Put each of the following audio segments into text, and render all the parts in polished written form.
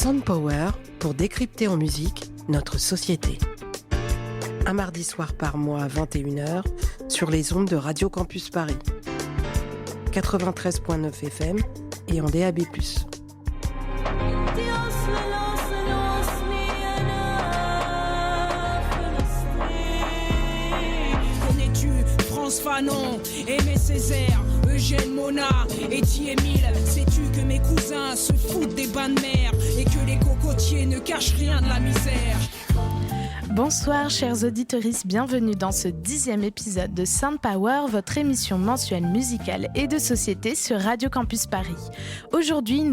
Soundpower pour décrypter en musique notre société. Un mardi soir par mois à 21h sur les ondes de Radio Campus Paris. 93.9 FM et en DAB+. Connais-tu France Fanon, Aimé Césaire, Eugène Monat et Émile? Sais-tu que mes cousins se foutent des bains de mer et que les cocotiers ne cachent rien de la misère? Bonsoir chers auditeuristes, bienvenue dans ce 10e épisode de Soundpower, votre émission mensuelle musicale et de société sur Radio Campus Paris. Aujourd'hui,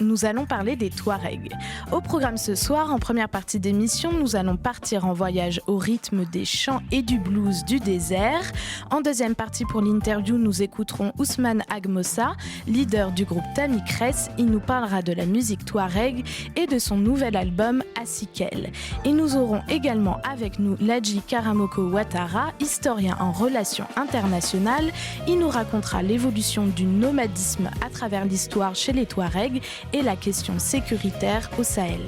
nous allons parler des Touaregs. Au programme ce soir, en première partie d'émission, nous allons partir en voyage au rythme des chants et du blues du désert. En deuxième partie pour l'interview, nous écouterons Ousmane Agmossa, leader du groupe Tami Kress. Il nous parlera de la musique Touareg et de son nouvel album Asikel. Et nous aurons également avec nous Ladji Karamoko Ouattara, historien en relations internationales. Il nous racontera l'évolution du nomadisme à travers l'histoire chez les Touaregs et la question sécuritaire au Sahel.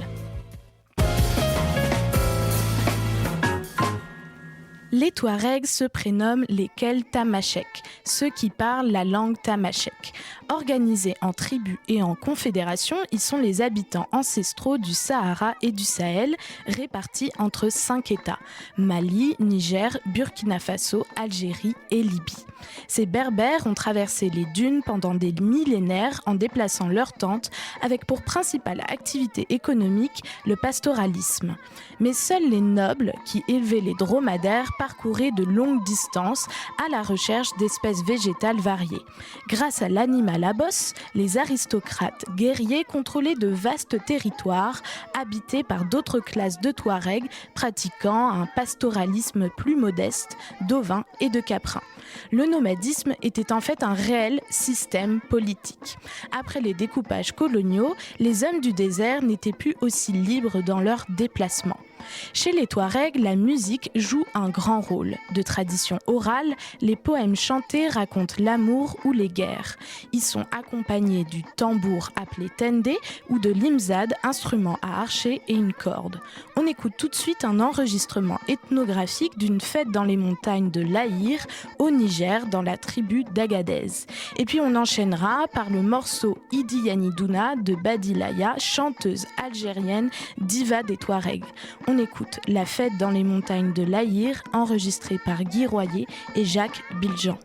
Les Touaregs se prénomment les Kel Tamashek, ceux qui parlent la langue tamashek. Organisés en tribus et en confédérations, ils sont les habitants ancestraux du Sahara et du Sahel, répartis entre 5 États, Mali, Niger, Burkina Faso, Algérie et Libye. Ces Berbères ont traversé les dunes pendant des millénaires en déplaçant leurs tentes avec pour principale activité économique le pastoralisme. Mais seuls les nobles, qui élevaient les dromadaires, parcouraient de longues distances à la recherche d'espèces végétales variées. Grâce à l'animal à bosse, les aristocrates guerriers contrôlaient de vastes territoires habités par d'autres classes de Touaregs pratiquant un pastoralisme plus modeste d'ovins et de caprins. Le nomadisme était en fait un réel système politique. Après les découpages coloniaux, les hommes du désert n'étaient plus aussi libres dans leurs déplacements. Chez les Touaregs, la musique joue un grand rôle. De tradition orale, les poèmes chantés racontent l'amour ou les guerres. Ils sont accompagnés du tambour appelé tendé ou de l'imzad, instrument à archer et une corde. On écoute tout de suite un enregistrement ethnographique d'une fête dans les montagnes de l'Aïr, au Niger, dans la tribu d'Agadez. Et puis on enchaînera par le morceau Idi Yanidouna de Badilaya, chanteuse algérienne, diva des Touaregs. On écoute La fête dans les montagnes de l'Aïr, enregistrée par Guy Royer et Jacques Biljan.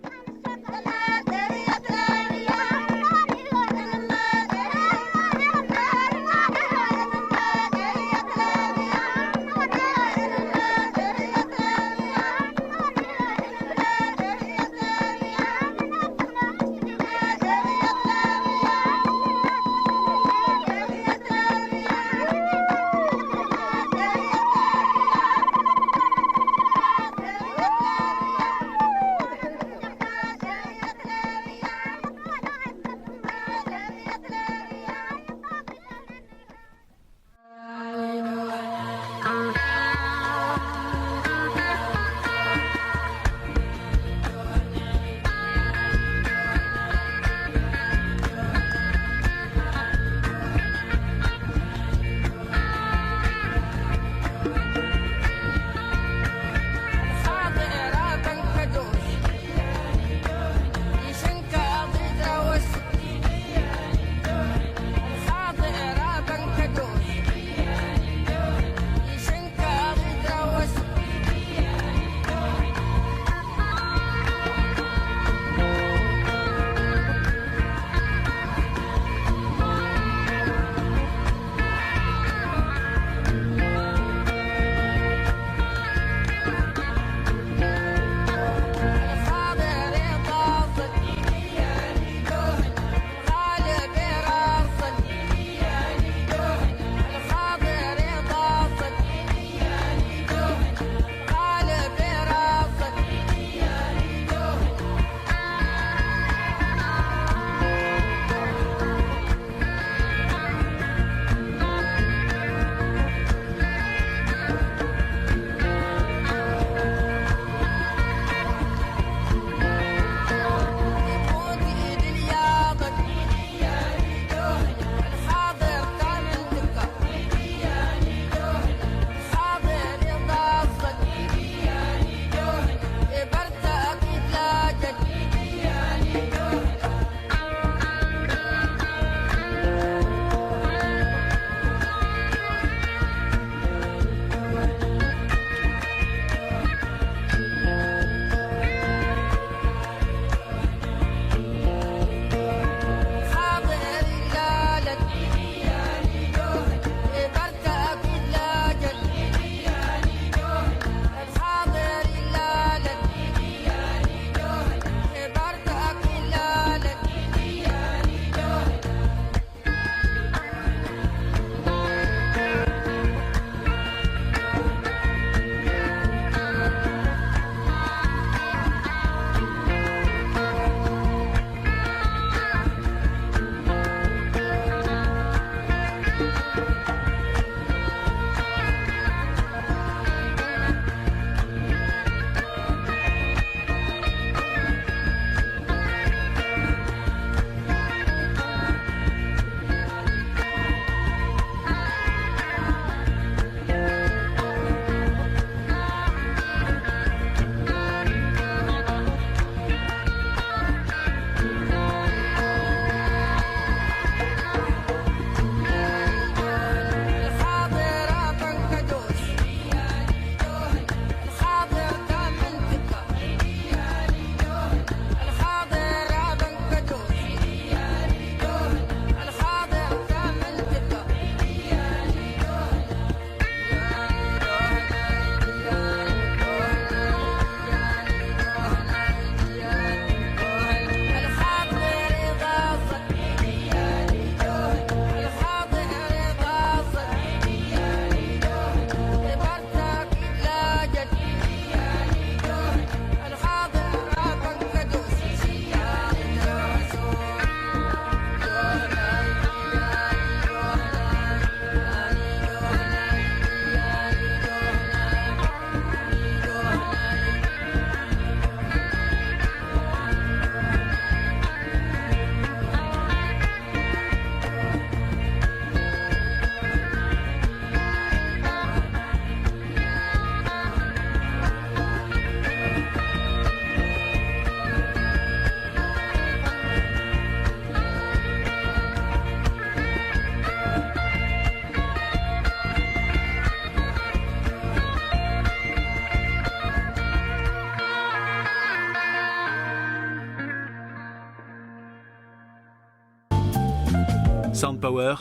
Sound Power,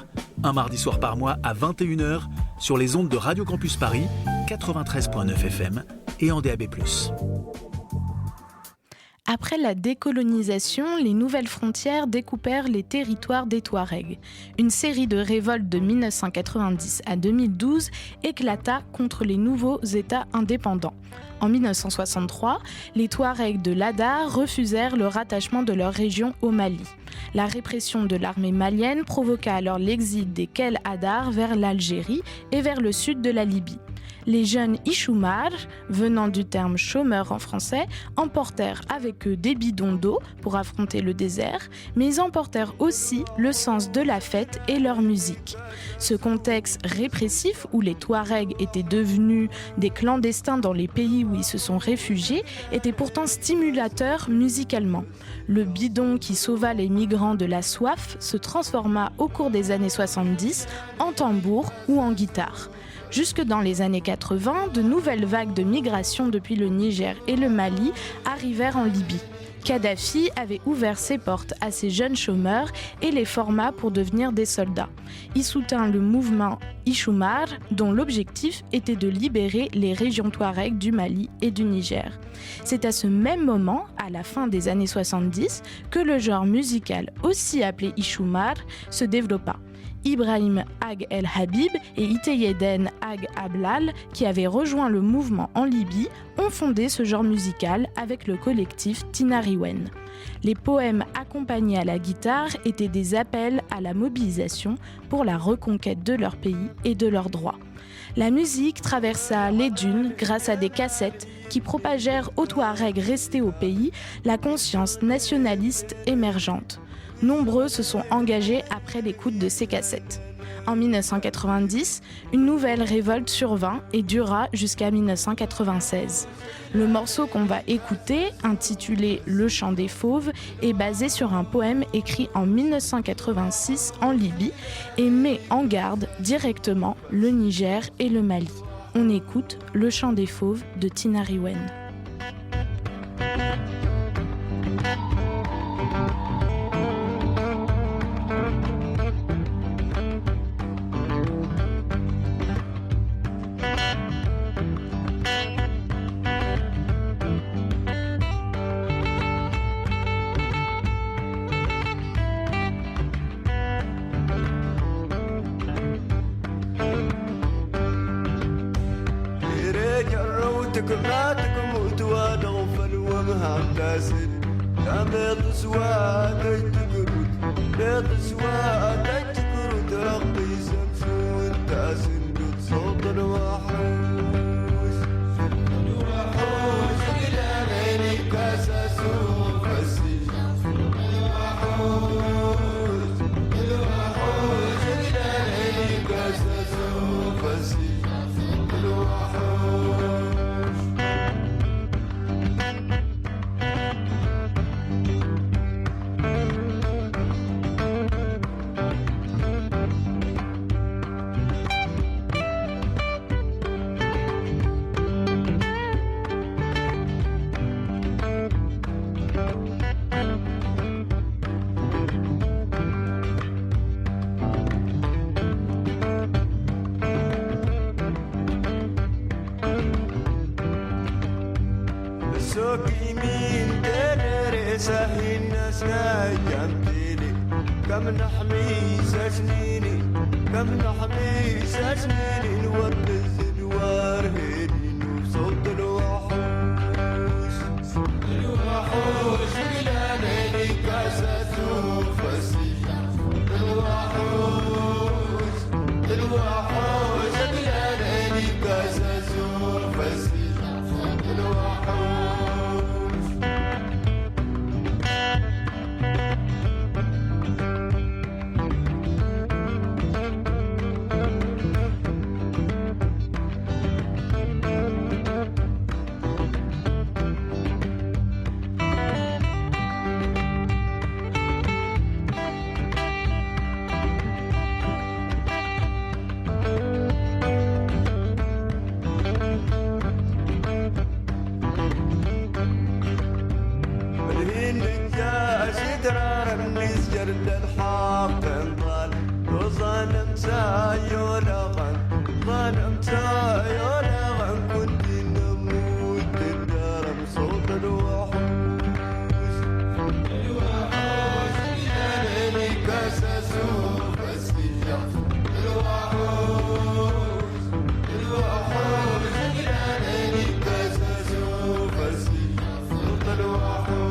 un mardi soir par mois à 21h sur les ondes de Radio Campus Paris, 93.9 FM et en DAB+. Après la décolonisation, les nouvelles frontières découpèrent les territoires des Touaregs. Une série de révoltes de 1990 à 2012 éclata contre les nouveaux États indépendants. En 1963, les Touaregs de l'Adar refusèrent le rattachement de leur région au Mali. La répression de l'armée malienne provoqua alors l'exil des Kel Adar vers l'Algérie et vers le sud de la Libye. Les jeunes Ichoumar, venant du terme chômeur en français, emportèrent avec eux des bidons d'eau pour affronter le désert, mais ils emportèrent aussi le sens de la fête et leur musique. Ce contexte répressif où les Touaregs étaient devenus des clandestins dans les pays où ils se sont réfugiés était pourtant stimulateur musicalement. Le bidon qui sauva les migrants de la soif se transforma au cours des années 70 en tambour ou en guitare. Jusque dans les années 80, de nouvelles vagues de migration depuis le Niger et le Mali arrivèrent en Libye. Kadhafi avait ouvert ses portes à ces jeunes chômeurs et les forma pour devenir des soldats. Il soutint le mouvement Ichoumar, dont l'objectif était de libérer les régions Touareg du Mali et du Niger. C'est à ce même moment, à la fin des années 70, que le genre musical, aussi appelé Ichoumar, se développa. Ibrahim Ag El Habib et Iteyeden Ag Ablal, qui avaient rejoint le mouvement en Libye, ont fondé ce genre musical avec le collectif Tinariwen. Les poèmes accompagnés à la guitare étaient des appels à la mobilisation pour la reconquête de leur pays et de leurs droits. La musique traversa les dunes grâce à des cassettes qui propagèrent aux Touaregs restés au pays la conscience nationaliste émergente. Nombreux se sont engagés après l'écoute de ces cassettes. En 1990, une nouvelle révolte survint et dura jusqu'à 1996. Le morceau qu'on va écouter, intitulé « Le chant des fauves », est basé sur un poème écrit en 1986 en Libye et met en garde directement le Niger et le Mali. On écoute « Le chant des fauves » de Tinariwen. كم نحمي سجنيني كم نحمي سجنيني نورد الزدوار هيني وصوت الوحوش الوحوش بلالي كاسات وفسي الوحوش الوحوش بلالي كاسات وفسي الوحوش الحاق تنضل ظلمت يولغن ظلمت يولغن كنت نموت الدرم صوت الوحوش الوحوش ليالي كسسوا فسجح الوحوش الوحوش ليالي كسسوا فسجح صوت الوحوش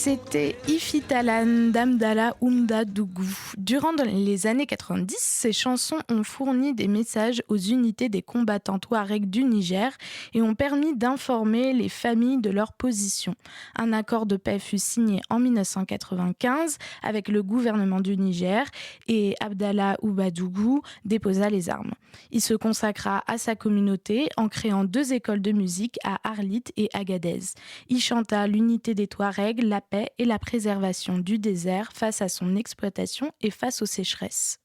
C'était Ifitalan d'Amdala Oumda Dougou. Durant les années 90, ces chansons ont fourni des messages aux unités des combattants touaregs du Niger et ont permis d'informer les familles de leur position. Un accord de paix fut signé en 1995 avec le gouvernement du Niger et Abdallah Oubadougou déposa les armes. Il se consacra à sa communauté en créant 2 écoles de musique à Arlit et Agadez. Il chanta l'unité des Touaregs, la paix et la préservation du désert face à son exploitation et face aux sécheresses.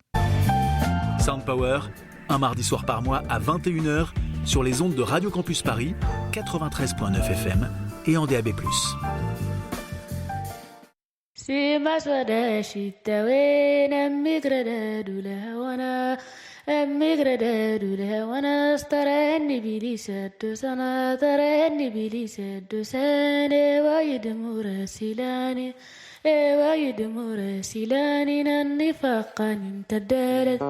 Sound Power, un mardi soir par mois à 21h sur les ondes de Radio Campus Paris, 93.9 FM et en DAB+. استراني بلي سد سنة تراني بلي سد سنة وايد مراسلاني وايد مراسلاني النفاق امتدلت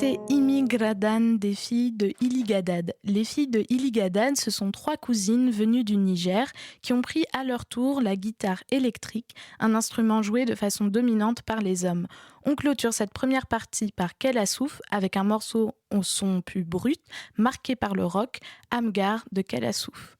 C'était Imigradan des filles de Iligadad. Les filles de Iligadad, ce sont 3 cousines venues du Niger qui ont pris à leur tour la guitare électrique, un instrument joué de façon dominante par les hommes. On clôture cette première partie par Kelassouf avec un morceau au son plus brut, marqué par le rock, Amgar de Kelassouf.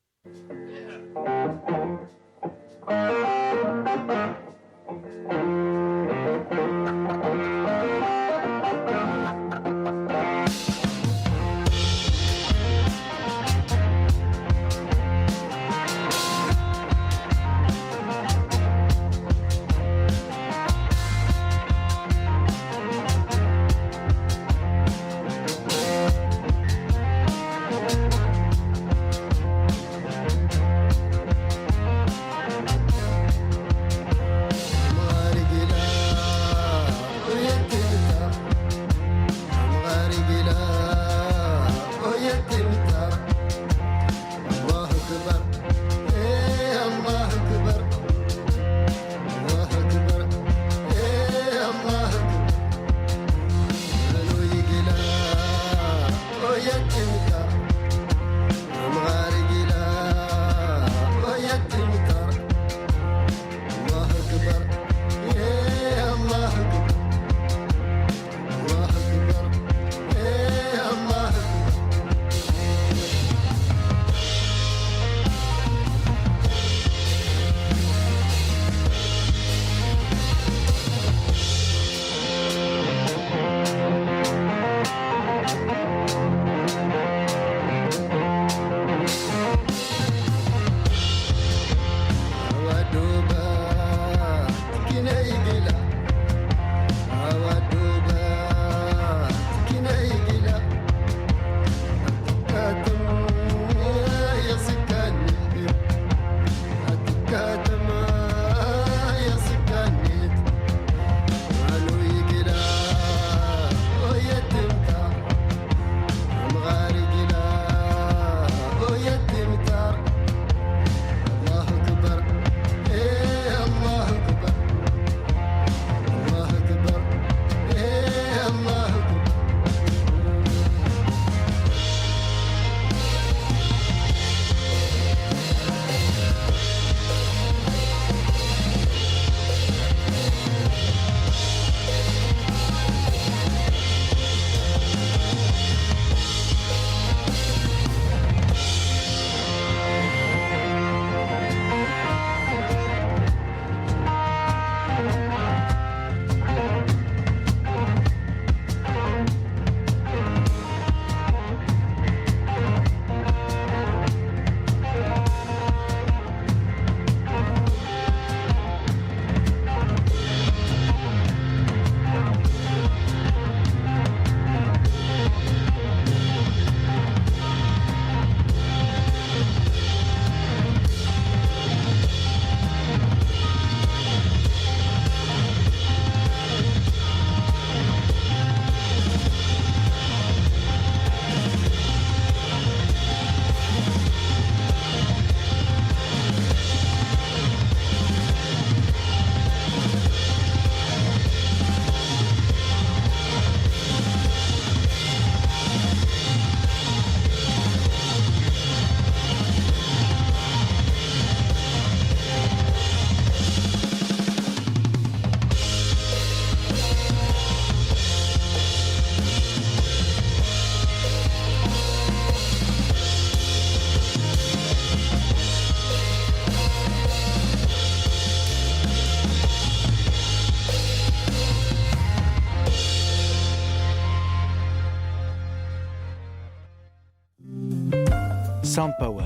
Sound Power,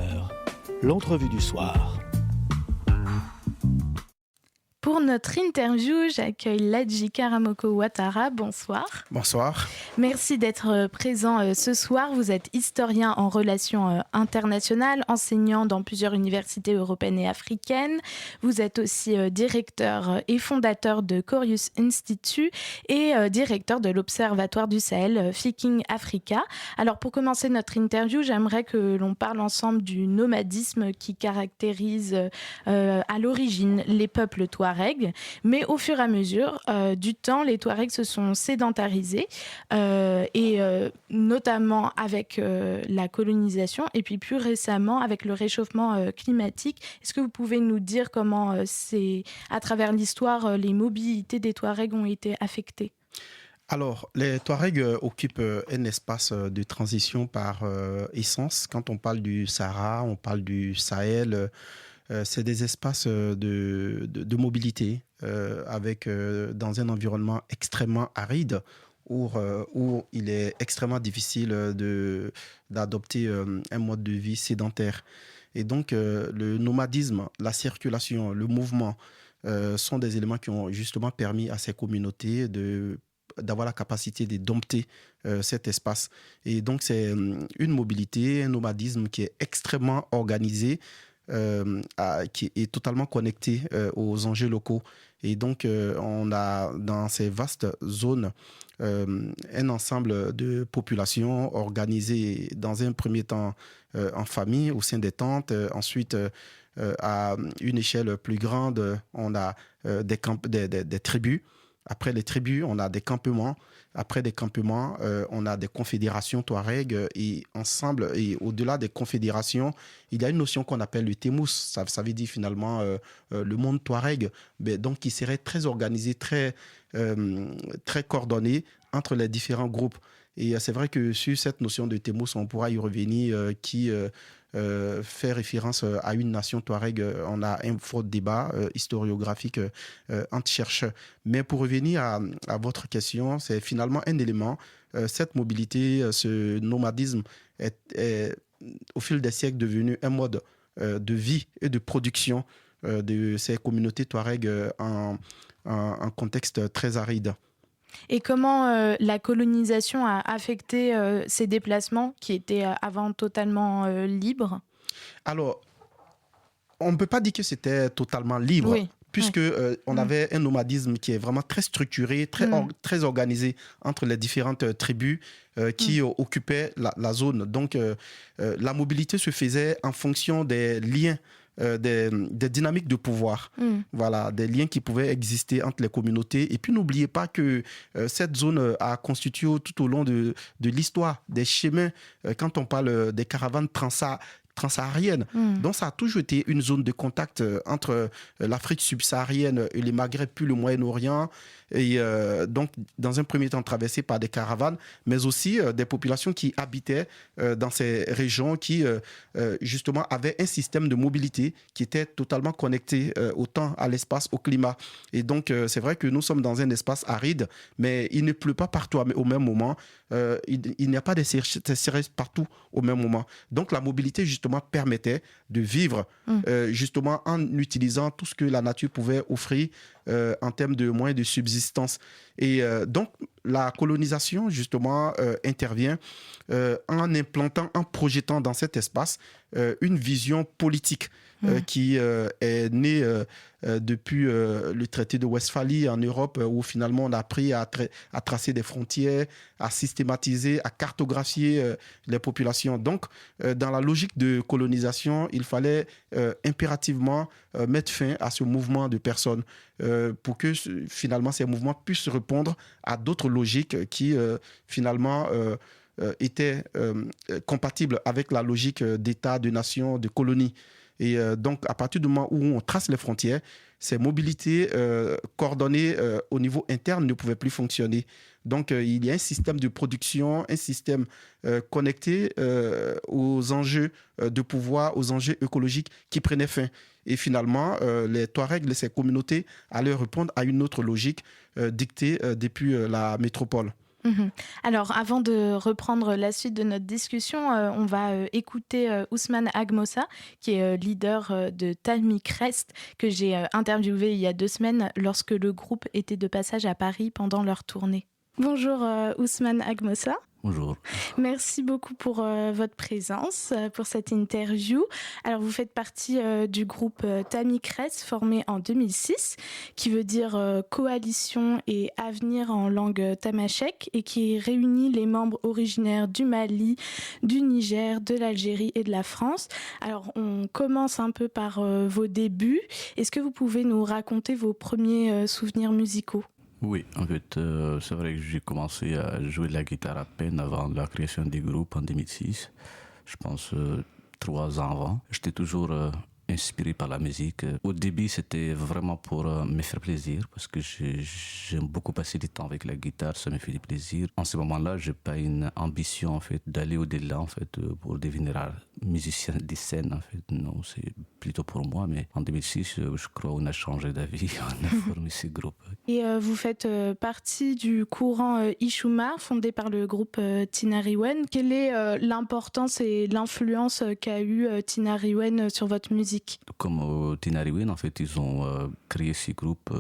l'entrevue du soir. Pour notre interview, j'accueille Ladji Karamoko Ouattara. Bonsoir. Bonsoir. Merci d'être présent ce soir. Vous êtes historien en relations internationales, enseignant dans plusieurs universités européennes et africaines. Vous êtes aussi directeur et fondateur de Corius Institute et directeur de l'Observatoire du Sahel, Fiking Africa. Alors pour commencer notre interview, j'aimerais que l'on parle ensemble du nomadisme qui caractérise à l'origine les peuples touaregs. Touaregs, mais au fur et à mesure du temps, les Touaregs se sont sédentarisés, notamment avec la colonisation, et puis plus récemment avec le réchauffement climatique. Est-ce que vous pouvez nous dire comment, à travers l'histoire, les mobilités des Touaregs ont été affectées ? Alors, les Touaregs occupent un espace de transition par essence. Quand on parle du Sahara, on parle du Sahel. C'est des espaces de mobilité dans un environnement extrêmement aride où il est extrêmement difficile d'adopter un mode de vie sédentaire. Et donc, le nomadisme, la circulation, le mouvement sont des éléments qui ont justement permis à ces communautés d'avoir la capacité de dompter cet espace. Et donc, c'est une mobilité, un nomadisme qui est extrêmement organisé, qui est totalement connecté aux enjeux locaux. Et donc, on a dans ces vastes zones un ensemble de populations organisées dans un premier temps en famille, au sein des tentes. Ensuite, à une échelle plus grande, on a des tribus. Après les tribus, on a des campements. Après des campements, on a des confédérations Touareg. Et ensemble, et au-delà des confédérations, il y a une notion qu'on appelle le Témous. Ça veut dire finalement le monde Touareg. Donc, qui serait très organisé, très coordonné entre les différents groupes. Et c'est vrai que sur cette notion de Témous, on pourra y revenir, qui fait référence à une nation Touareg. On a un fort débat historiographique entre chercheurs. Mais pour revenir à votre question, c'est finalement un élément. Cette mobilité, ce nomadisme est au fil des siècles devenu un mode de vie et de production de ces communautés Touareg en contexte très aride. Et comment la colonisation a affecté ces déplacements qui étaient avant totalement libres ? Alors, on ne peut pas dire que c'était totalement libre. Oui. Puisque on avait un nomadisme qui est vraiment très structuré, très organisé entre les différentes tribus qui occupaient la zone. Donc, la mobilité se faisait en fonction des liens, des dynamiques de pouvoir. Voilà, des liens qui pouvaient exister entre les communautés. Et puis, n'oubliez pas que cette zone a constitué tout au long de l'histoire des chemins. Quand on parle des caravanes transsaharienne. Donc, ça a toujours été une zone de contact entre l'Afrique subsaharienne et les Maghreb, puis le Moyen-Orient. Et donc, dans un premier temps, traversé par des caravanes, mais aussi des populations qui habitaient dans ces régions qui, justement, avaient un système de mobilité qui était totalement connecté au temps, à l'espace, au climat. Et donc, c'est vrai que nous sommes dans un espace aride, mais il ne pleut pas partout au même moment. Il n'y a pas de sécheresse partout au même moment. Donc, la mobilité, justement, permettait de vivre, justement, en utilisant tout ce que la nature pouvait offrir en termes de moyens de subsistance. Et donc, la colonisation, justement, intervient en implantant, en projetant dans cet espace une vision politique qui est née depuis le traité de Westphalie en Europe, où finalement on a appris à tracer des frontières, à systématiser, à cartographier les populations. Donc, dans la logique de colonisation, il fallait impérativement mettre fin à ce mouvement de personnes pour que finalement ces mouvements puissent répondre à d'autres logiques qui finalement étaient compatibles avec la logique d'État, de nation, de colonie. Et donc, à partir du moment où on trace les frontières, ces mobilités coordonnées au niveau interne ne pouvaient plus fonctionner. Donc, il y a un système de production, un système connecté aux enjeux de pouvoir, aux enjeux écologiques qui prenaient fin. Et finalement, les Touaregs, ces communautés, allaient répondre à une autre logique dictée depuis la métropole. Alors, avant de reprendre la suite de notre discussion, on va écouter Ousmane Agmossa, qui est leader de Talmi Crest, que j'ai interviewé il y a 2 semaines lorsque le groupe était de passage à Paris pendant leur tournée. Bonjour Ousmane Agmossa. Bonjour. Merci beaucoup pour votre présence, pour cette interview. Alors, vous faites partie du groupe Tamikres, formé en 2006, qui veut dire coalition et avenir en langue tamashek, et qui réunit les membres originaires du Mali, du Niger, de l'Algérie et de la France. Alors, on commence un peu par vos débuts. Est-ce que vous pouvez nous raconter vos premiers souvenirs musicaux ? Oui, en fait, c'est vrai que j'ai commencé à jouer de la guitare à peine avant la création du groupe en 2006. Je pense 3 ans avant. J'étais toujours inspiré par la musique. Au début, c'était vraiment pour me faire plaisir parce que j'aime beaucoup passer du temps avec la guitare, ça me fait du plaisir. En ce moment-là, j'ai pas une ambition en fait d'aller au-delà en fait pour devenir musicien de scène en fait. Non, c'est plutôt pour moi. Mais en 2006, je crois on a changé d'avis, on a formé ce groupe. Et vous faites partie du courant Ishuma, fondé par le groupe Tinariwen. Quelle est l'importance et l'influence qu'a eu Tinariwen sur votre musique ? Comme Tinariwen, en fait, ils ont créé ce groupe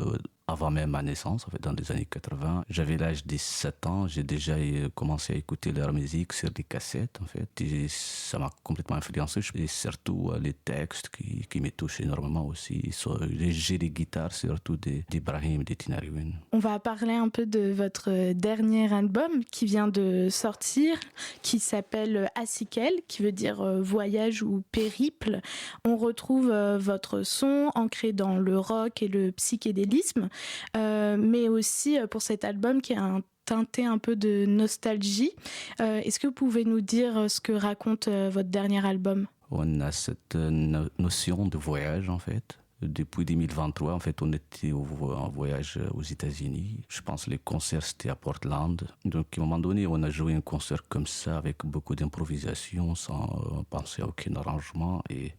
avant même ma naissance, en fait, dans les années 80. J'avais l'âge de 7 ans, j'ai déjà commencé à écouter leur musique sur des cassettes, en fait. Et ça m'a complètement influencé. Et surtout les textes qui me touchent énormément aussi. Les jeux de guitare, surtout d'Ibrahim et de Tinariwen. On va parler un peu de votre dernier album qui vient de sortir, qui s'appelle Asikel, qui veut dire voyage ou périple. On retrouve votre son ancré dans le rock et le psychédélisme. Mais aussi pour cet album qui a un teinté un peu de nostalgie. Est-ce que vous pouvez nous dire ce que raconte votre dernier album ? On a cette notion de voyage en fait. Depuis 2023, en fait, on était en voyage aux États-Unis. Je pense que les concerts, c'était à Portland. Donc, à un moment donné, on a joué un concert comme ça, avec beaucoup d'improvisation, sans penser à aucun arrangement. Et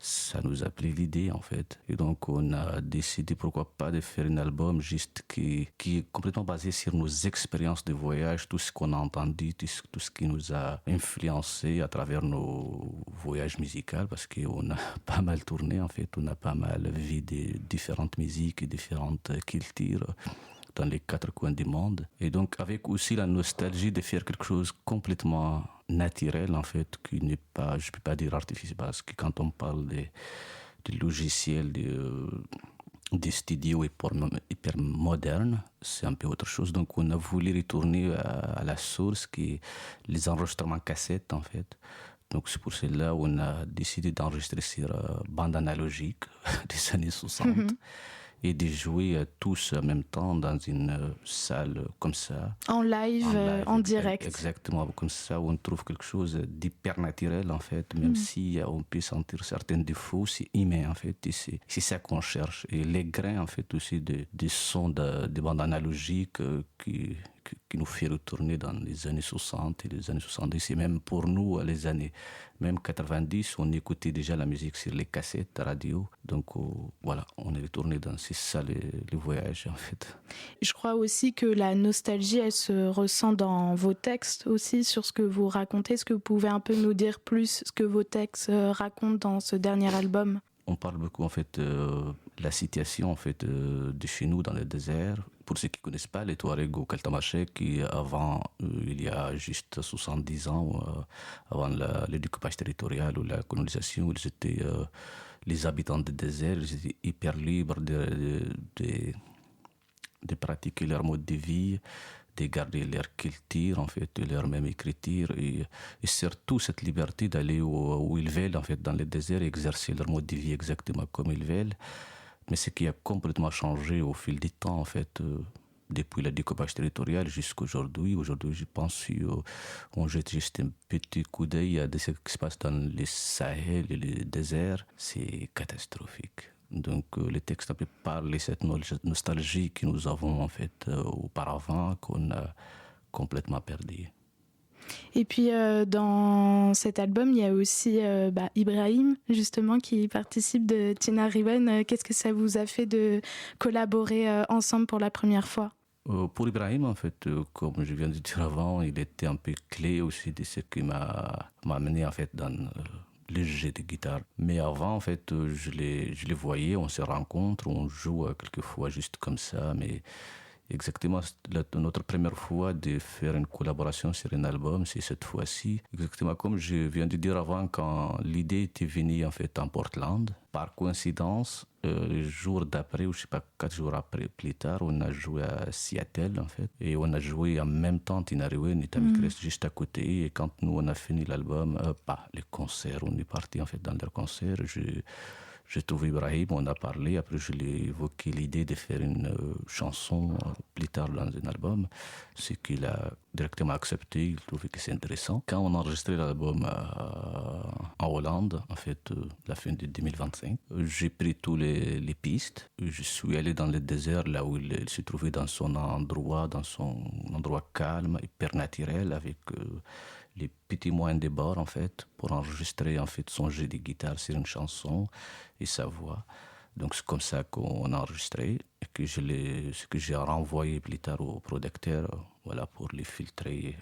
ça nous a pris l'idée, en fait. Et donc, on a décidé, pourquoi pas, de faire un album juste qui est complètement basé sur nos expériences de voyage, tout ce qu'on a entendu, tout ce qui nous a influencé à travers nos voyages musicaux, parce qu'on a pas mal tourné, en fait. On a pas mal vu de différentes musiques et différentes cultures dans les 4 coins du monde. Et donc, avec aussi la nostalgie de faire quelque chose complètement naturel, en fait, qui n'est pas, je peux pas dire artificiel, parce que quand on parle des logiciels, des studios hyper modernes, c'est un peu autre chose. Donc, on a voulu retourner à la source, qui est les enregistrements cassettes, en fait. Donc, c'est pour cela qu'on a décidé d'enregistrer sur bande analogique des années 60. Et de jouer tous en même temps dans une salle comme ça. En live, en direct. Exactement, comme ça, on trouve quelque chose d'hyper naturel, en fait. Même si on peut sentir certains défauts, c'est humain, en fait. Et c'est ça qu'on cherche. Et les grains, en fait, aussi des sons de bandes analogiques qui nous fait retourner dans les années 60 et les années 70. Et même pour nous, les années même 90, on écoutait déjà la musique sur les cassettes radio. Donc voilà, on est retourné dans ces salles, les voyages, en fait. Je crois aussi que la nostalgie, elle se ressent dans vos textes aussi, sur ce que vous racontez. Est-ce que vous pouvez un peu nous dire plus ce que vos textes racontent dans ce dernier album ? On parle beaucoup, en fait, de la situation, en fait, de chez nous dans le désert. Pour ceux qui ne connaissent pas, les Touaregs au Kaltamachek, qui avant, il y a juste 70 ans, avant le découpage territorial ou la colonisation, ils étaient les habitants du désert, ils étaient hyper libres de pratiquer leur mode de vie, de garder leur culture, en fait, leur même écriture, et surtout cette liberté d'aller où ils veulent, en fait, dans le désert, et exercer leur mode de vie exactement comme ils veulent. Mais ce qui a complètement changé au fil du temps, en fait, depuis le découpage territorial jusqu'à aujourd'hui. Aujourd'hui, je pense qu'on jette juste un petit coup d'œil à ce qui se passe dans les Sahel et les déserts. C'est catastrophique. Donc, les textes parlent de cette nostalgie que nous avons, en fait, auparavant, qu'on a complètement perdu. Et puis dans cet album, il y a aussi Ibrahim, justement, qui participe de Tinariwen. Qu'est-ce que ça vous a fait de collaborer ensemble pour la première fois ? Pour Ibrahim, en fait, comme je viens de dire avant, il était un peu clé aussi de ce qui m'a amené, en fait, dans les jeux de guitare. Mais avant, en fait, je les voyais, on se rencontre, on joue quelquefois juste comme ça, mais Exactement, notre première fois de faire une collaboration sur un album, c'est cette fois-ci. Exactement comme je viens de dire avant, quand l'idée était venue en fait en Portland. Par coïncidence, le jour d'après, ou je sais pas, 4 jours après, plus tard, on a joué à Seattle en fait. Et on a joué en même temps Tinariwen et Tamikres juste à côté. Et quand nous on a fini l'album, les concerts, on est parti en fait dans leur concert. J'ai trouvé Ibrahim, on a parlé, après je lui ai évoqué l'idée de faire une chanson plus tard dans un album, ce qu'il a directement accepté, il trouvait que c'est intéressant. Quand on a enregistré l'album en Hollande, en fait, la fin de 2025, j'ai pris tous les pistes, je suis allé dans le désert, là où il se trouvait dans son endroit calme, hyper naturel, avec les petits moyens de bord en fait pour enregistrer en fait son jeu de guitare sur une chanson et sa voix. Donc c'est comme ça qu'on a enregistré et que ce que j'ai renvoyé plus tard au producteur, voilà, pour les filtrer.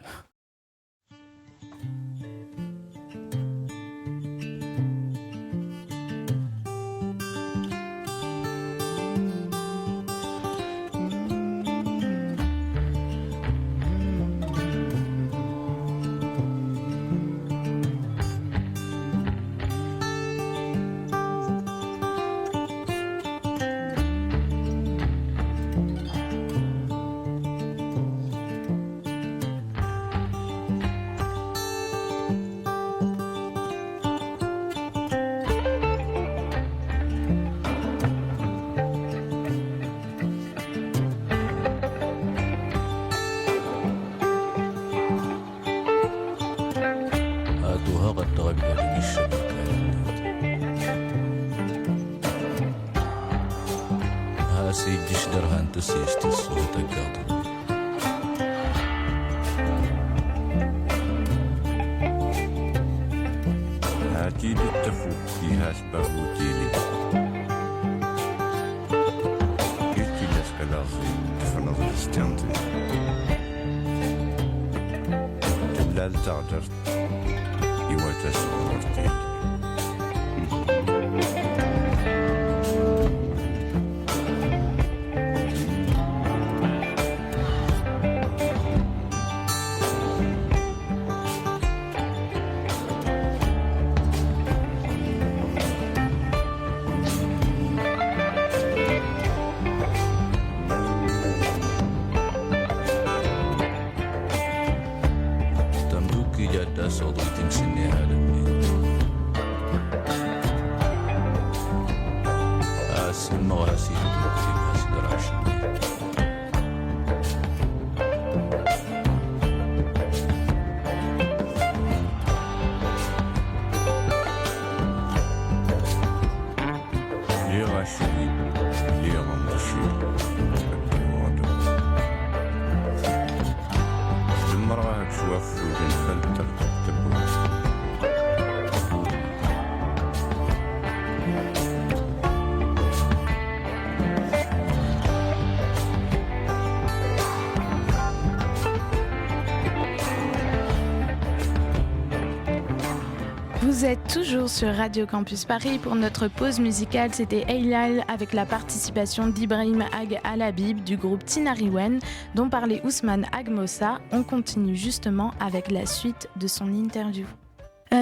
Vous êtes toujours sur Radio Campus Paris pour notre pause musicale. C'était Eilal avec la participation d'Ibrahim Ag Al-Habib du groupe Tinariwen dont parlait Ousmane Agmossa. On continue justement avec la suite de son interview.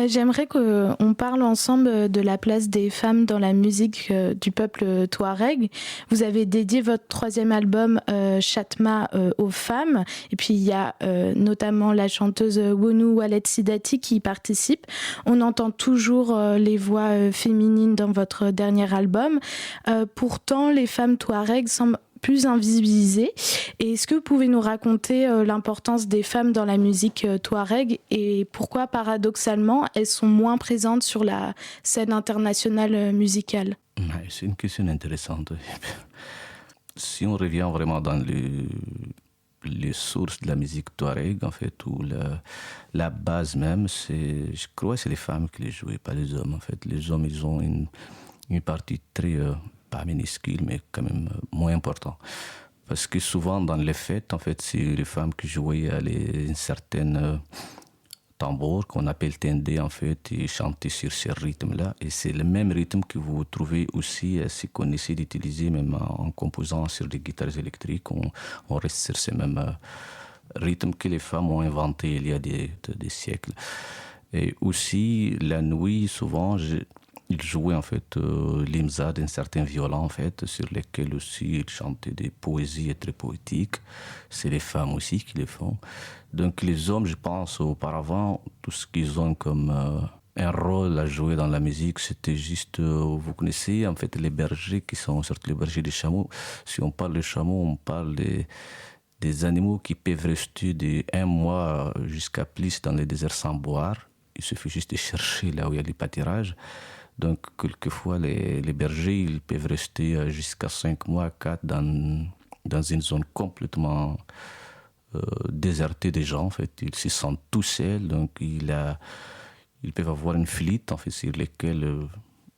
J'aimerais qu'on parle ensemble de la place des femmes dans la musique du peuple touareg. Vous avez dédié votre 3e album Chatma aux femmes. Et puis il y a notamment la chanteuse Wonu Waled Sidati qui y participe. On entend toujours les voix féminines dans votre dernier album. Pourtant, les femmes touareg semblent plus invisibilisées. Et est-ce que vous pouvez nous raconter l'importance des femmes dans la musique touareg et pourquoi, paradoxalement, elles sont moins présentes sur la scène internationale musicale ? C'est une question intéressante. Si on revient vraiment dans les sources de la musique touareg, en fait, où la base même, je crois que c'est les femmes qui les jouaient, pas les hommes. En fait, les hommes, ils ont une partie très... pas minuscule, mais quand même moins important. Parce que souvent, dans les fêtes, en fait, c'est les femmes qui jouaient une certaine tambour qu'on appelle tendé en fait et chanter sur ce rythme-là. Et c'est le même rythme que vous trouvez aussi si qu'on essaie d'utiliser même en composant sur des guitares électriques. On reste sur ces mêmes rythmes que les femmes ont inventés il y a des siècles. Et aussi la nuit, souvent, ils jouaient en fait l'imza d'un certain violon en fait, sur lesquels aussi ils chantaient des poésies très poétiques. C'est les femmes aussi qui les font. Donc les hommes, je pense, auparavant, tout ce qu'ils ont comme un rôle à jouer dans la musique, c'était juste, vous connaissez en fait les bergers qui sont surtout les bergers des chameaux. Si on parle des chameaux, on parle des animaux qui peuvent rester d'1 mois jusqu'à plus dans les déserts sans boire. Il suffit juste de chercher là où il y a les pâturages. Donc, quelquefois, les bergers, ils peuvent rester jusqu'à 5 mois, 4 dans une zone complètement désertée des gens. En fait, ils se sentent tout seuls. Donc, ils peuvent avoir une flûte, en fait, sur laquelle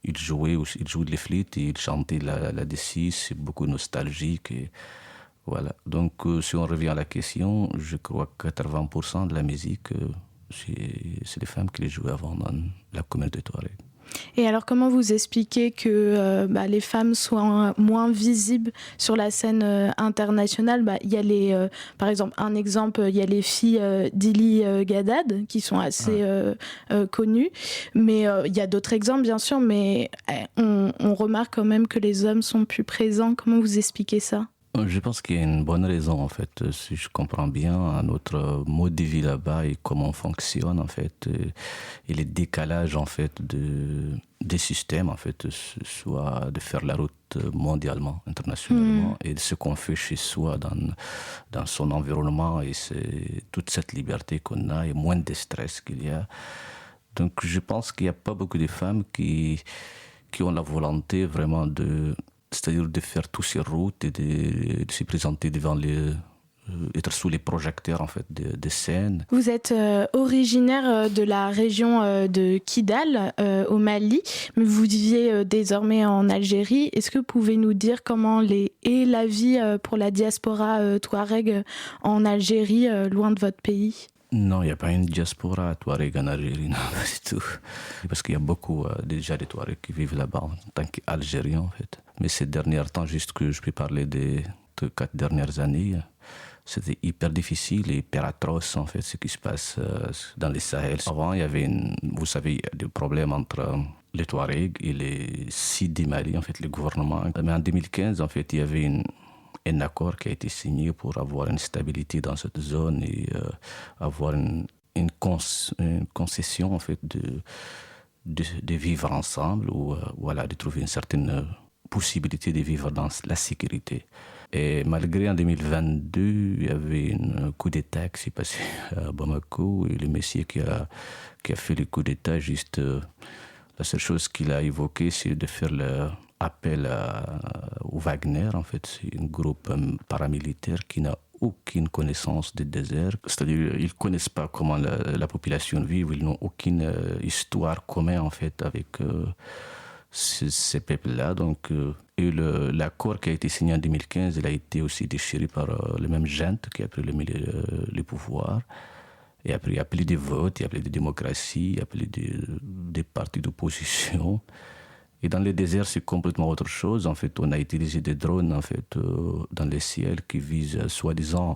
ils jouaient les flûtes et ils chantaient là-dessus. C'est beaucoup nostalgique. Et voilà. Donc, si on revient à la question, je crois que 80% de la musique, c'est les femmes qui les jouaient avant dans la communauté touareg. Et alors, comment vous expliquez que les femmes soient moins visibles sur la scène internationale ? Il y a par exemple, un exemple, il y a les filles d'Ili Gadad qui sont assez connues, mais il y a d'autres exemples bien sûr, mais on remarque quand même que les hommes sont plus présents. Comment vous expliquez ça ? Je pense qu'il y a une bonne raison, en fait, si je comprends bien notre mode de vie là-bas et comment on fonctionne, en fait, et les décalages, en fait, des systèmes, en fait, soit de faire la route mondialement, internationalement, et de ce qu'on fait chez soi dans son environnement, et c'est toute cette liberté qu'on a et moins de stress qu'il y a. Donc, je pense qu'il n'y a pas beaucoup de femmes qui ont la volonté vraiment c'est-à-dire de faire toutes ces routes et de se présenter devant être sous les projecteurs en fait de scènes. Vous êtes originaire de la région de Kidal au Mali, mais vous viviez désormais en Algérie. Est-ce que vous pouvez nous dire comment est la vie pour la diaspora touareg en Algérie, loin de votre pays ? Non, il n'y a pas une diaspora touareg en Algérie, non, pas du tout. Parce qu'il y a beaucoup déjà de Touaregs qui vivent là-bas en tant qu'Algériens, en fait. Mais ces derniers temps, juste que je peux parler des 4 dernières années, c'était hyper difficile et hyper atroce, en fait, ce qui se passe dans les Sahel. Avant, il y avait, vous savez, des problèmes entre les Touaregs et les Sidi Mali, en fait, le gouvernement. Mais en 2015, en fait, il y avait un accord qui a été signé pour avoir une stabilité dans cette zone et avoir une concession en fait de vivre ensemble ou voilà, de trouver une certaine possibilité de vivre dans la sécurité. Et malgré en 2022, il y avait un coup d'État qui s'est passé à Bamako et le monsieur qui a fait le coup d'État, juste la seule chose qu'il a évoqué, c'est de faire l'appel au Wagner. En fait, c'est un groupe paramilitaire qui n'a aucune connaissance du désert. C'est-à-dire, ils ne connaissent pas comment la population vit, ils n'ont aucune histoire commune en fait avec ces peuples-là. Donc, et l'accord qui a été signé en 2015, il a été aussi déchiré par le même gente qui a pris le pouvoir. Et après, il y a plus de votes, il y a plus de démocratie, il y a plus de partis d'opposition. Et dans les déserts, c'est complètement autre chose. En fait, on a utilisé des drones en fait, dans les ciels qui visent, soi-disant,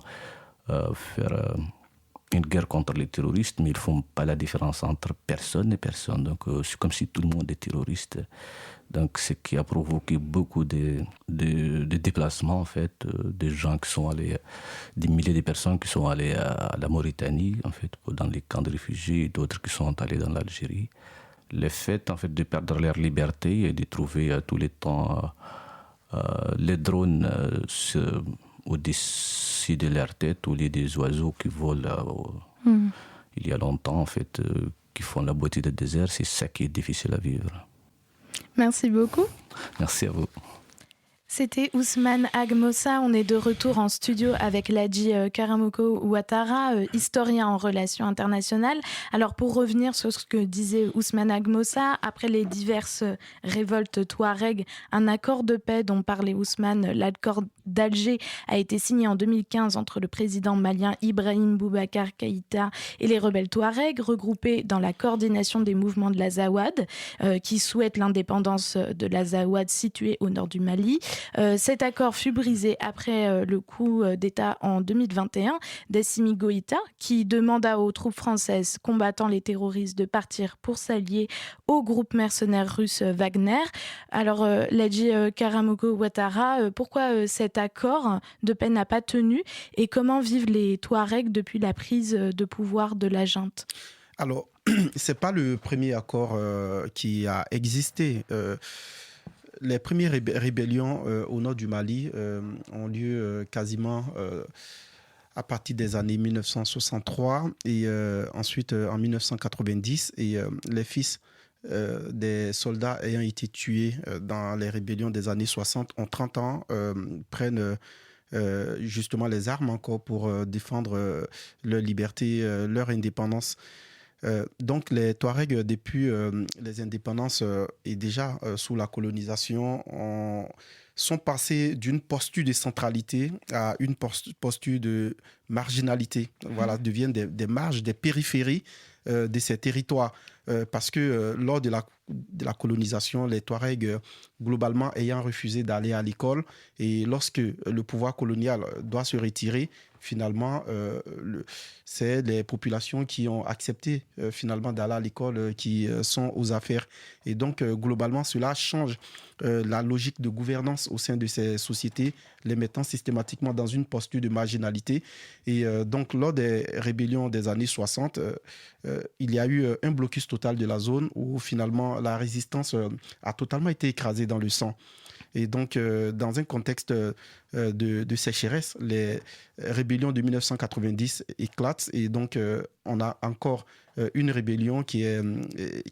faire une guerre contre les terroristes, mais ils ne font pas la différence entre personne et personne. Donc, c'est comme si tout le monde est terroriste. Donc, ce qui a provoqué beaucoup de déplacements, en fait, des gens qui sont allés, des milliers de personnes qui sont allées à la Mauritanie, en fait, dans les camps de réfugiés, et d'autres qui sont allés dans l'Algérie. Le fait, en fait, de perdre leur liberté et de trouver tous les temps les drones au-dessus de leur tête, ou des oiseaux qui volent il y a longtemps, en fait, qui font la beauté du désert, c'est ça qui est difficile à vivre. Merci beaucoup. Merci à vous. C'était Ousmane Agmossa. On est de retour en studio avec Ladji Karamoko Ouattara, historien en relations internationales. Alors pour revenir sur ce que disait Ousmane Agmossa, après les diverses révoltes touareg, un accord de paix dont parlait Ousmane, l'accord d'Alger, a été signé en 2015 entre le président malien Ibrahim Boubacar Keïta et les rebelles touaregs, regroupés dans la coordination des mouvements de l'Azawad, qui souhaitent l'indépendance de l'Azawad située au nord du Mali. Cet accord fut brisé après le coup d'État en 2021 d'Assimi Goïta, qui demanda aux troupes françaises combattant les terroristes de partir pour s'allier au groupe mercenaire russe Wagner. Alors, Ladji Karamoko Ouattara, pourquoi cet accord de paix n'a pas tenu et comment vivent les Touaregs depuis la prise de pouvoir de la junte ? Alors, c'est pas le premier accord qui a existé. Les premières rébellions au nord du Mali ont lieu quasiment à partir des années 1963 et ensuite en 1990. Et les fils des soldats ayant été tués dans les rébellions des années 60 ont 30 ans, prennent justement les armes encore pour défendre leur liberté, leur indépendance. Donc les Touaregs, depuis les indépendances et déjà sous la colonisation, sont passés d'une posture de centralité à une posture de marginalité. Voilà, deviennent des marges, des périphéries de ces territoires. Parce que lors de la colonisation, les Touaregs, globalement, ayant refusé d'aller à l'école, et lorsque le pouvoir colonial doit se retirer, finalement, c'est les populations qui ont accepté finalement d'aller à l'école qui sont aux affaires. Et donc, globalement, cela change la logique de gouvernance au sein de ces sociétés, les mettant systématiquement dans une posture de marginalité. Et donc, lors des rébellions des années 60, il y a eu un blocus total de la zone où finalement la résistance a totalement été écrasée dans le sang. Et donc, dans un contexte de sécheresse, les rébellions de 1990 éclatent et donc on a encore une rébellion qui est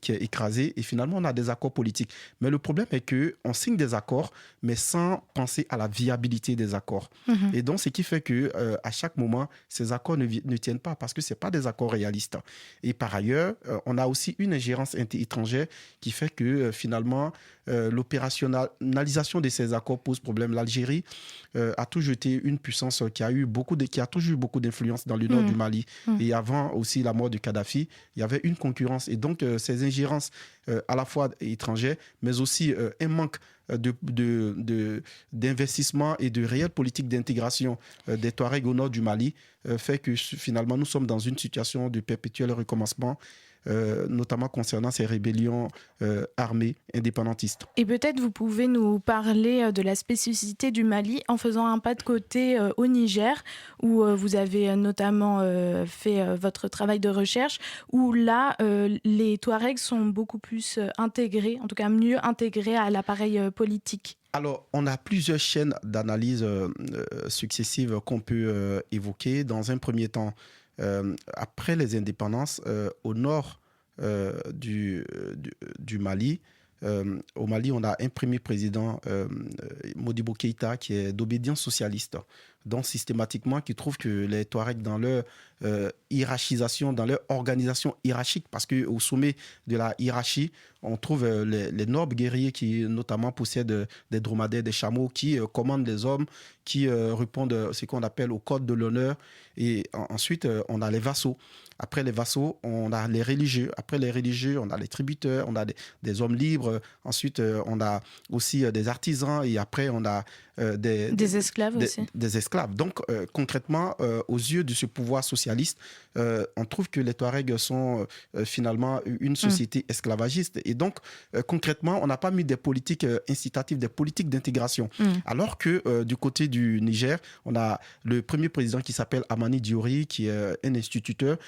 écrasée et finalement on a des accords politiques. Mais le problème est qu'on signe des accords mais sans penser à la viabilité des accords. Et donc ce qui fait qu'à chaque moment, ces accords ne tiennent pas parce que ce n'est pas des accords réalistes. Et par ailleurs, on a aussi une ingérence étrangère qui fait que finalement l'opérationnalisation de ces accords pose problème. L'Algérie a toujours été une puissance qui a toujours eu beaucoup d'influence dans le nord du Mali. Et avant aussi la mort de Kadhafi, il y avait une concurrence. Et donc, ces ingérences à la fois étrangères, mais aussi un manque d'investissement et de réelle politique d'intégration des Touaregs au nord du Mali fait que finalement, nous sommes dans une situation de perpétuel recommencement. Notamment concernant ces rébellions armées indépendantistes. Et peut-être vous pouvez nous parler de la spécificité du Mali en faisant un pas de côté au Niger, où vous avez notamment fait votre travail de recherche, où là, les Touaregs sont beaucoup plus intégrés, en tout cas mieux intégrés à l'appareil politique. Alors, on a plusieurs chaînes d'analyse successives qu'on peut évoquer. Dans un premier temps, après les indépendances, au nord du Mali, au Mali, on a un premier président, Modibo Keïta, qui est d'obédience socialiste. Donc, systématiquement, qui trouve que les Touaregs, dans leur hiérarchisation, dans leur organisation hiérarchique, parce qu'au sommet de la hiérarchie, on trouve les nobles guerriers qui, notamment, possèdent des dromadaires, des chameaux, qui commandent les hommes, qui répondent à ce qu'on appelle au code de l'honneur. Et ensuite, on a les vassaux. Après les vassaux, on a les religieux. Après les religieux, on a les tributaires, on a des hommes libres. Ensuite, on a aussi des artisans. Et après, on a des esclaves aussi. Des esclaves. Donc, concrètement, aux yeux de ce pouvoir socialiste, on trouve que les Touaregs sont finalement une société esclavagiste. Et donc, concrètement, on n'a pas mis des politiques incitatives, des politiques d'intégration. Alors que du côté du Niger, on a le premier président qui s'appelle Amani Diori, qui est un instituteur,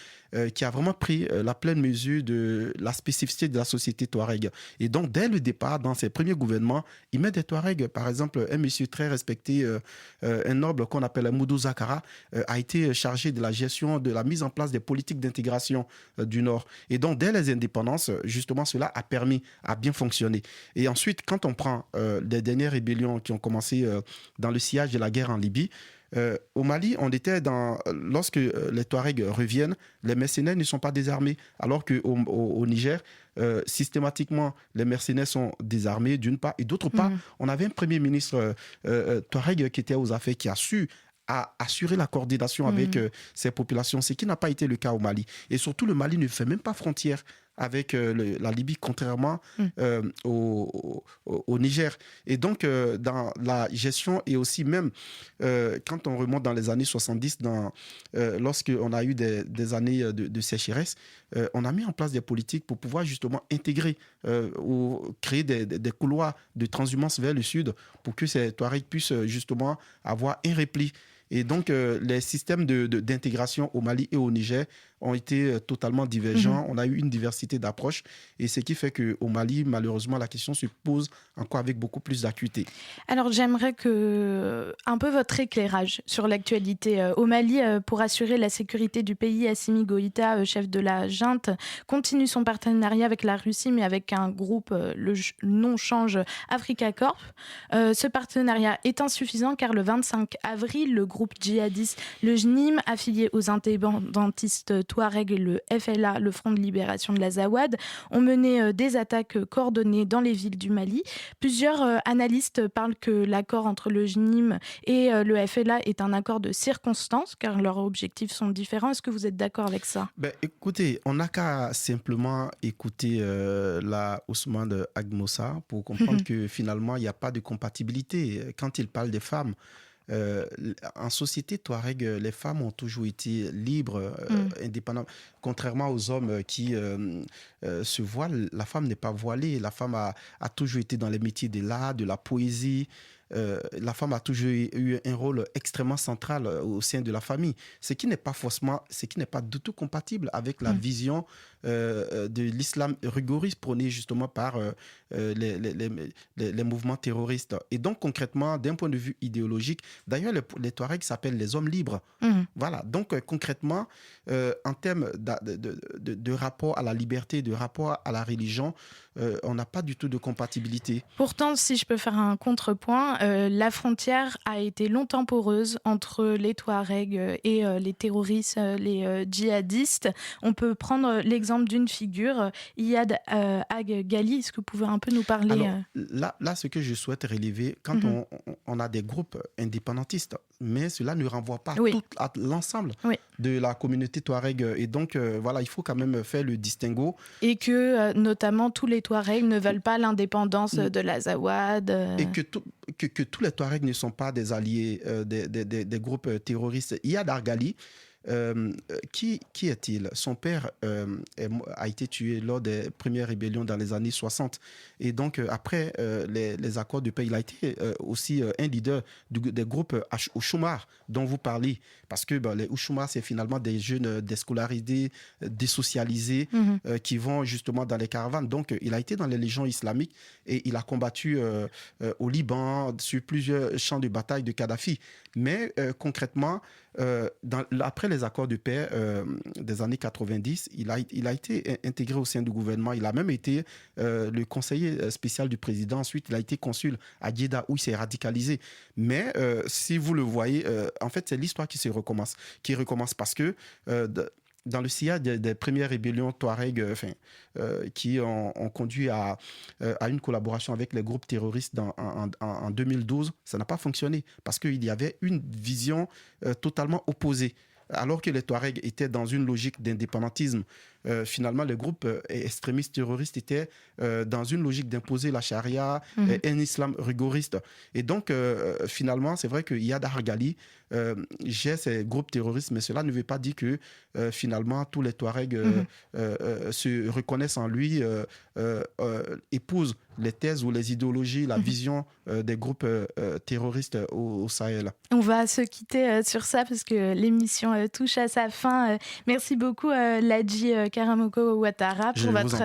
qui a vraiment pris la pleine mesure de la spécificité de la société Touareg. Et donc, dès le départ, dans ses premiers gouvernements, il met des Touaregs, par exemple, un monsieur très respecté, un noble qu'on appelle Moudou Zakara, a été chargé de la gestion, de la mise en place des politiques d'intégration du Nord. Et donc, dès les indépendances, justement, cela a permis à bien fonctionner. Et ensuite, quand on prend les dernières rébellions qui ont commencé dans le sillage de la guerre en Libye, au Mali, lorsque les Touaregs reviennent, les mercenaires ne sont pas désarmés, alors qu'au Niger, systématiquement, les mercenaires sont désarmés d'une part, et d'autre part, on avait un premier ministre Touareg qui était aux affaires, qui a su assurer la coordination avec ces populations, ce qui n'a pas été le cas au Mali. Et surtout, le Mali ne fait même pas frontière avec la Libye, contrairement au Niger. Et donc, dans la gestion, et aussi même quand on remonte dans les années 70, lorsqu'on a eu des années de sécheresse, on a mis en place des politiques pour pouvoir justement intégrer ou créer des couloirs de transhumance vers le sud pour que ces Touaregs puissent justement avoir un repli. Et donc, les systèmes d'intégration au Mali et au Niger ont été totalement divergents. On a eu une diversité d'approches. Et ce qui fait qu'au Mali, malheureusement, la question se pose encore avec beaucoup plus d'acuité. Alors, j'aimerais un peu votre éclairage sur l'actualité. Au Mali, pour assurer la sécurité du pays, Assimi Goïta, chef de la junte, continue son partenariat avec la Russie, mais avec un groupe, le nom change, Africa Corp. Ce partenariat est insuffisant car le 25 avril, le groupe djihadiste, le JNIM, affilié aux indépendantistes Touareg et le FLA, le Front de Libération de l'Azawad, ont mené des attaques coordonnées dans les villes du Mali. Plusieurs analystes parlent que l'accord entre le JNIM et le FLA est un accord de circonstance, car leurs objectifs sont différents. Est-ce que vous êtes d'accord avec ça ? Écoutez, on n'a qu'à simplement écouter la Ousmane Agmossa pour comprendre que finalement, il n'y a pas de compatibilité. Quand il parle des femmes, en société touareg, les femmes ont toujours été libres, indépendantes. Contrairement aux hommes qui se voilent, la femme n'est pas voilée. La femme a toujours été dans les métiers de l'art, de la poésie. La femme a toujours eu un rôle extrêmement central au sein de la famille, ce qui n'est pas du tout compatible avec la vision de l'islam rigoriste prôné justement par les mouvements terroristes. Et donc concrètement, d'un point de vue idéologique, d'ailleurs les Touaregs s'appellent les hommes libres. Voilà, donc concrètement, en termes de rapport à la liberté, de rapport à la religion, on n'a pas du tout de compatibilité. Pourtant, si je peux faire un contrepoint, la frontière a été longtemps poreuse entre les Touaregs et les terroristes, les djihadistes. On peut prendre l'exemple d'une figure, Iyad Ag Ghali. Est-ce que vous pouvez un peu nous parler ? Alors, là, ce que je souhaite relever, quand on a des groupes indépendantistes, mais cela ne renvoie pas à l'ensemble de la communauté Touareg. Et donc, voilà, il faut quand même faire le distinguo. Et que, notamment, tous les Touaregs ne veulent pas l'indépendance de l'Azawad. Et que tous les Touaregs ne sont pas des alliés des groupes terroristes. Iyad Ag Ghali, qui est-il ? Son père a été tué lors des premières rébellions dans les années 60. Et donc, après les accords de paix, il a été aussi un leader des groupes Ouchoumar dont vous parlez. Parce que les Ouchoumar, c'est finalement des jeunes déscolarisés, désocialisés, qui vont justement dans les caravanes. Donc, il a été dans les légions islamiques et il a combattu au Liban sur plusieurs champs de bataille de Kadhafi. Mais concrètement, après les accords de paix des années 90, il a été intégré au sein du gouvernement. Il a même été le conseiller spécial du président. Ensuite, il a été consul à Djeddah où il s'est radicalisé. Mais si vous le voyez, en fait, c'est l'histoire qui recommence parce que dans le sillage des premières rébellions Touareg qui ont conduit à une collaboration avec les groupes terroristes en 2012, ça n'a pas fonctionné parce qu'il y avait une vision totalement opposée. Alors que les Touaregs étaient dans une logique d'indépendantisme, finalement, les groupes extrémistes terroristes étaient dans une logique d'imposer la charia, un islam rigoriste. Et donc, finalement, c'est vrai que Iyad Ag Ghali gère ces groupes terroristes, mais cela ne veut pas dire que, finalement, tous les Touaregs se reconnaissent en lui, épousent les thèses ou les idéologies, la vision des groupes terroristes au Sahel. On va se quitter sur ça parce que l'émission touche à sa fin. Merci beaucoup, Ladji Karamoko Ouattara pour votre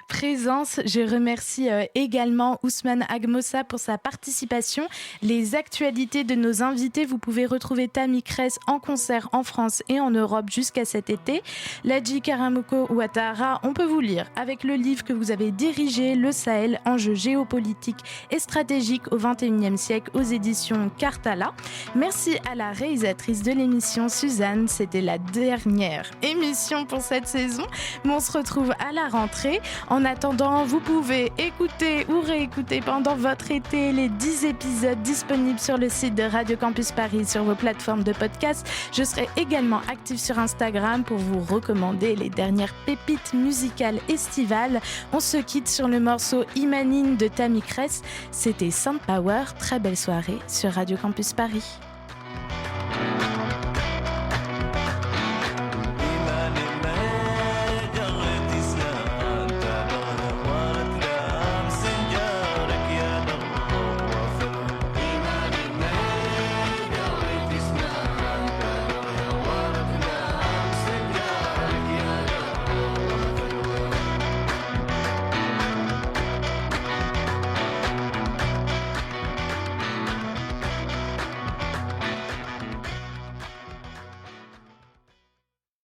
présence. Je remercie également Ousmane Agmossa pour sa participation. Les actualités de nos invités, vous pouvez retrouver Tammy Kress en concert en France et en Europe jusqu'à cet été. Ladji Karamoko Ouattara, on peut vous lire avec le livre que vous avez dirigé, Le Sahel, enjeux géopolitiques et stratégiques au XXIe siècle, aux éditions Kartala. Merci à la réalisatrice de l'émission, Suzanne. C'était la dernière émission pour cette saison, mais on se retrouve à la rentrée. En attendant, vous pouvez écouter ou réécouter pendant votre été les 10 épisodes disponibles sur le site de Radio Campus Paris, sur vos plateformes de podcast. Je serai également active sur Instagram pour vous recommander les dernières pépites musicales estivales. On se quitte sur le morceau Imanine de Tammy Kress. C'était Sound Power. Très belle soirée sur Radio Campus Paris.